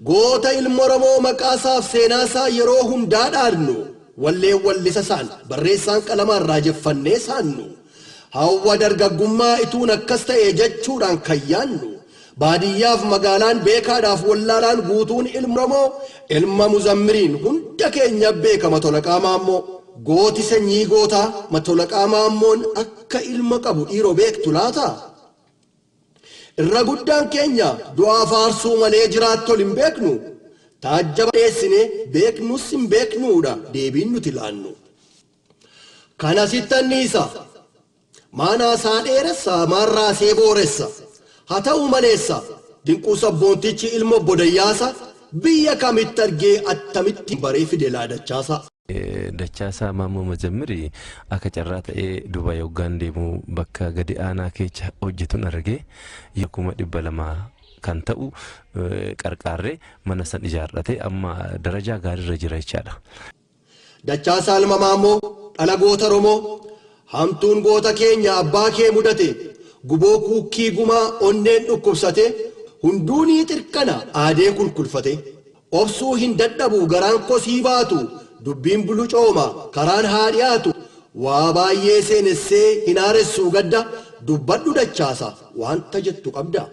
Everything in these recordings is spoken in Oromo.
Goota ilma Oromoo maqaasaaf seenaasaa yeroo hundaa dhaadnu wallee wallisa isaan barreessaan qalamaan raajeffannee saannu hawwa dargaggummaa ituun akkas ta'e jechuudhaan kayyaannu baadiyyaaf magaalaan beekaadhaaf wallaalaan guutuun ilma Oromoo ilma Muzammiriin hunda keenya beekama Tolaqaa Maammoo gooti sanyii gootaa Matolaqaa Maammoon akka ilma qabu dhiiroo beektu laata? Irra guddaan keenya du'aa faarsuu malee jiraattu hin beeknu taajjaba dheessine beeknus hin beeknuudha deebiin nuti laannu. Kana sittanniisa maanaasaa dheeressa maarraasee booressa haa ta'u maleessa dinquu sabboontichi ilma Bodayyaasa biyya kamitti argee attamitti baree fide laadachaasa. Dachaasa Maammoo Muzammiri akka carraa ta'ee Dubaay hoggaan deemu bakka gadi aanaa keessa hojjetuun argee yakuma 200 kan ta'u qarqaarree mana san ijaarrate amma darajaa gaariirra jira jechaadha. Dachaasa ilma Maammoo dhala goota Oromoo hamtuun goota keenya abbaa kee mudate guboo kuukkii gumaa onneen dhukkubsate hunduunii xirqana aadee kulkulfate obsuu hin dadhabu garaan kosii baatu dubbiin bulu cooma karaan haa dhiyaatu waa baay'ee seenessee hin haaressuu gadda dubbadhu Dachaasa wanta jettu qabda.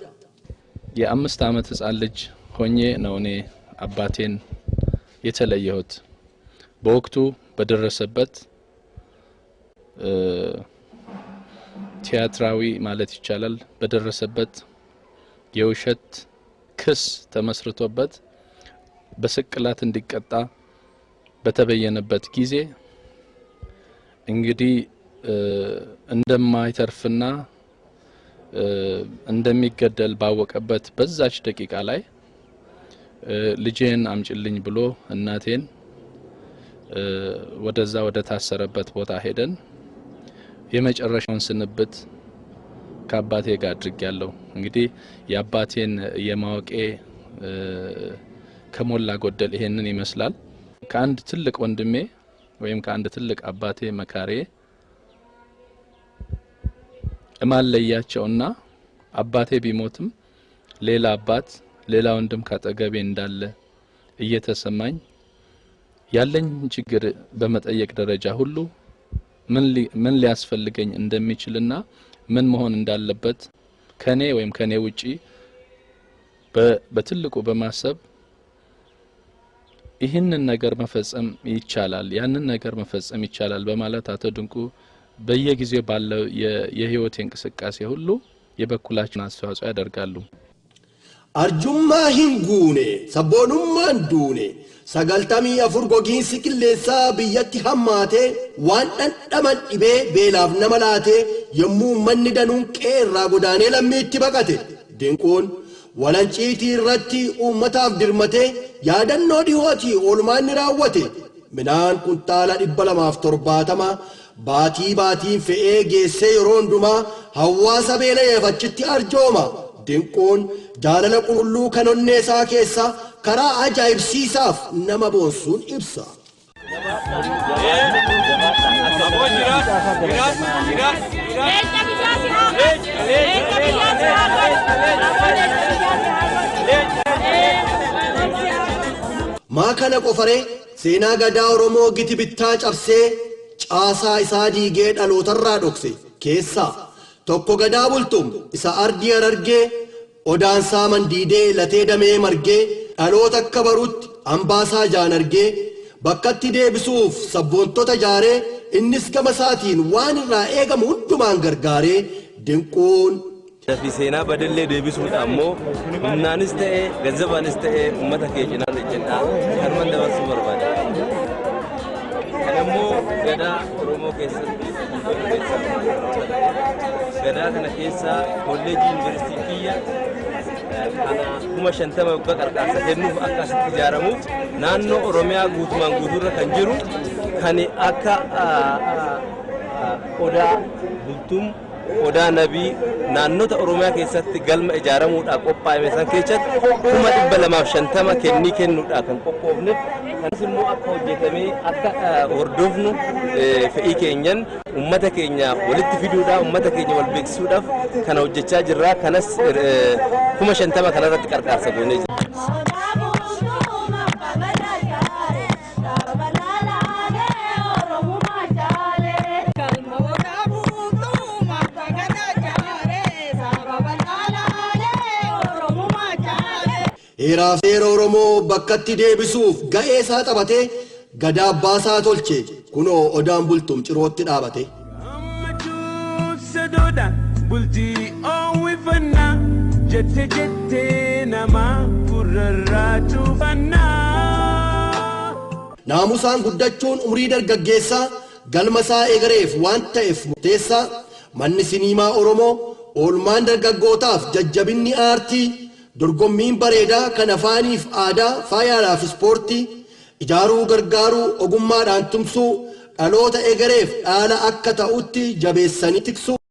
የ5 ዓመት ሕፃን ልጅ ሆኜ ነው እኔ አባቴን የተለየሁት በወቅቱ በደረሰበት ቲያትራዊ ማለት ይቻላል በደረሰበት የውሸት ክስ ተመስርቶበት በስቅላት እንዲቀጣ በተበየነበት ጊዜ እንግዲህ እንደማይተርፍና እንደሚገደል ባወቀበት በዛች ደቂቃ ላይ ልጄን አምጪልኝ ብሎ እናቴን ወደዛ ወደ ታሰረበት ቦታ ሄደን የመጨረሻውን ስንብት ከአባቴ ጋር አድርጌያለሁ። እንግዲህ የአባቴን የማወቄ ከሞላ ጎደል ይሄንን ይመስላል። ከአንድ ትልቅ ወንድሜ ወይም ከአንድ ትልቅ አባቴ መካሬ እማለያቸውና አባቴ ቢሞትም ሌላ አባት ሌላ ወንድም ካጠገቤ እንዳለ እየተሰማኝ ያለኝ ችግር በመጠየቅ ደረጃ ሁሉ ምን ሊያስፈልገኝ እንደሚችልና ምን መሆን እንዳለበት ከኔ ወይም ከኔ ውጪ በትልቁ በማሰብ ይህንን ነገር መፈጸም ይቻላል ያንን ነገር መፈጸም ይቻላል በማለት አቶ ድንቁ በየጊዜው ባለው የህይወት እንቅስቃሴ ሁሉ የበኩላችን አስተዋጽኦ ያደርጋሉ። አርጁማ ሂንጉኔ ሰቦኑማ እንዱኔ ሰገልታሚ አፉርጎጊን ሲክሌሳ ብየቲ ሐማቴ ዋን ደንደመን ዲቤ ቤላፍ ነመላቴ የሙ መንደኑን ቄራ ጎዳኔ ለሚቲ በቀቴ ድንቁን ወለንጪቲ ረቲ ኡመታፍ ድርመቴ ያደኖ ዲሆቲ ኦልማን ራወቴ ምናን ኩንታላ ዲበለማፍ ቶርባተማ baatiin fe'ee geessee yeroo hundumaa hawaasa beelayeeffachitti arjooma. Dinquun jaalala qulqulluu kan onnee isaa keessa karaa ajaa'ibsiisaaf nama boonsuun ibsa. Maa kana qofaree seenaa gadaa Oromoo giti bittaa cabsee caasaa isaa diigee dhalootarraa dhokse keessaa tokko gadaa bultum isa ardii arargee odaansaa mandiidee latee damee margee dhaloota akka barutti ambaasaa jaan argee bakkatti deebisuuf sabboontota jaaree innis gama isaatiin waan irraa eegamu hundumaan gargaaree Dinquun. في سينا بدل لي ديبسون أمو نانس تأ جذبانس تأ أمتك يجينا الجنة هرمان دبر سوبر باد أمو جدا رومو كيسا جدا كنا كيسا كوليج يونيفرسيتية أنا كم شنطة ما بقى كركاسة هنو أكاسة تجارمو نانو روميا غوتمان غوتورا كنجرو كاني أكا أودا بلتوم oda nabi naannota oromiyaa keessatti galma ijaaramuudhaaf qophaa'e san keessatti 250 kennii kennuudhaaf kan qophoofne kanis immoo akka hojjetamee akka hordofnu fedhii keenyan ummata keenya walitti fiduudhaaf ummata keenya wal beeksisuudhaaf kana hojjechaa jirra kanas 50 kana irratti qarqaarsa goonee jirra. Heeraaf seera Oromoo bakkatti deebisuuf ga'ee isaa taphatee gadaa baasaa tolche kunoo odaan bultum cirootti dhaabate. Bultii oowwifannaa jette jettee nama gurrarraa cuufannaa. Naamusaan guddachuun umrii dargaggeessaa galma isaa eegareef waan ta'eef murteessaa manni siniimaa Oromoo oolmaan dargaggootaaf jajjabinni aartii dorgommiin bareedaa kan afaaniif aadaa faayaadhaaf ispoortii ijaaruu gargaaruu ogummaadhaan tumsuu dhaloota eegareef dhaala akka ta'utti jabeessanii tiksuu.